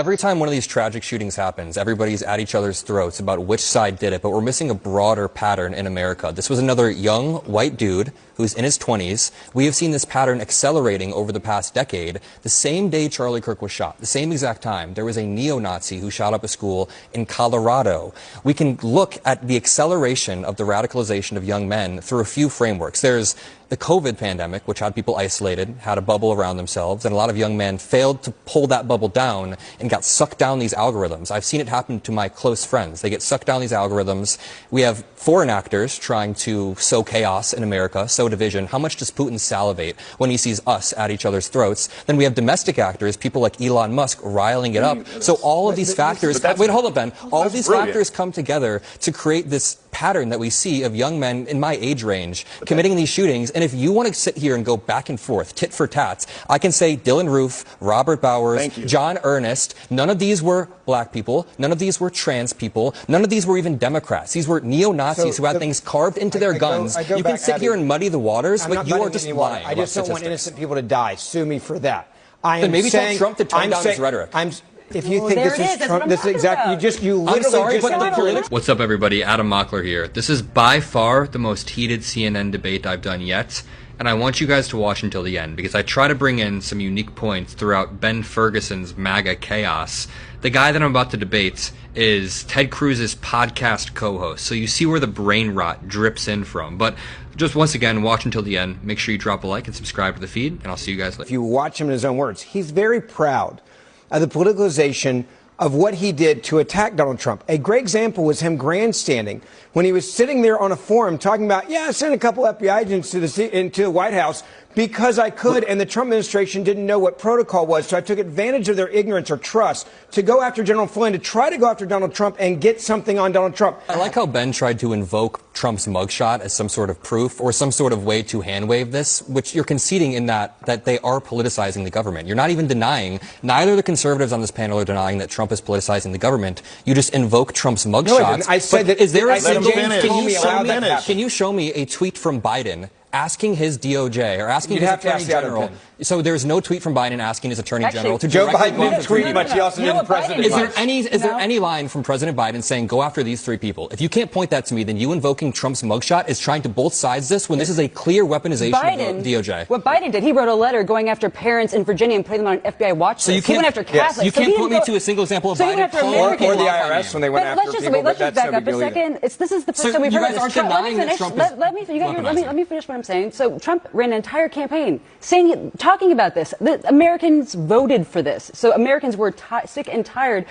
Every time one of these tragic shootings happens, everybody's at each other's throats about which side did it, but we're missing a broader pattern in America. This was another young white dude who's in his 20s. We have seen this pattern accelerating over the past decade. The same day Charlie Kirk was shot, the same exact time, there was a neo-Nazi who shot up a school in Colorado. We can look at the acceleration of the radicalization of young men through a few frameworks. There's the COVID pandemic, which had people isolated, had a bubble around themselves, and a lot of young men failed to pull that bubble down and got sucked down these algorithms. I've seen it happen to my close friends. They get sucked down these algorithms. We have foreign actors trying to sow chaos in America, sow division. How much does Putin salivate when he sees us at each other's throats? Then we have domestic actors, people like Elon Musk, riling it up. So all of these factors, wait, hold up, Ben. All of these factors come together to create this pattern that we see of young men in my age range committing these shootings. And if you want to sit here and go back and forth, tit for tat, I can say Dylan Roof, Robert Bowers, John Earnest, none of these were black people, none of these were trans people, none of these were even Democrats. These were neo-Nazis who had things carved into their guns. You can sit here and muddy the waters, but you are just lying. I just don't want innocent people to die. Sue me for that. Then maybe tell Trump to tone down his rhetoric. If you think this is Trump, this is exactly, you literally just... What's up, everybody? Adam Mockler here. This is by far the most heated CNN debate I've done yet, and I want you guys to watch until the end, because I try to bring in some unique points throughout Ben Ferguson's MAGA chaos. The guy that I'm about to debate is Ted Cruz's podcast co-host, so you see where the brain rot drips in from. But just once again, watch until the end. Make sure you drop a like and subscribe to the feed, and I'll see you guys later. If you watch him in his own words, he's very proud of the politicalization of what he did to attack Donald Trump. A great example was him grandstanding when he was sitting there on a forum talking about, yeah, I sent a couple FBI agents into the White House because I could, and the Trump administration didn't know what protocol was, so I took advantage of their ignorance or trust to go after General Flynn, to try to go after Donald Trump and get something on Donald Trump. I like how Ben tried to invoke Trump's mugshot as some sort of proof or some sort of way to handwave this, which you're conceding in that they are politicizing the government. You're not even denying, neither the conservatives on this panel are denying that Trump is politicizing the government. You just invoke Trump's mugshot. No, I said that. Is there a single, can you show me a tweet from Biden asking his DOJ or asking his Attorney General? So there's no tweet from Biden asking his Attorney General to Joe Biden didn't tweet, but he also didn't President. Is there any line from President Biden saying go after these three people? If you can't point that to me, then you invoking Trump's mugshot is trying to both sides this when this is a clear weaponization of the DOJ. What Biden did, he wrote a letter going after parents in Virginia and putting them on an FBI watch list. So you can't, he went after Catholics. You can't point me to a single example of Biden or the IRS when they went after people. Let's just back up a second. This is the first time we've heard of this. Let me finish what I'm saying. So Trump ran an entire campaign talking about this. The Americans voted for this. So Americans were sick and tired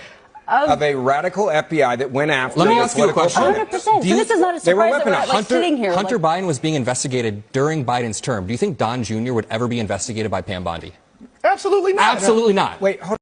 of a radical FBI that went after. Let me ask you a question. 100%. So this is not a surprise that we're sitting here. Hunter Biden was being investigated during Biden's term. Do you think Don Jr. would ever be investigated by Pam Bondi? Absolutely not. Absolutely not. Wait, hold on.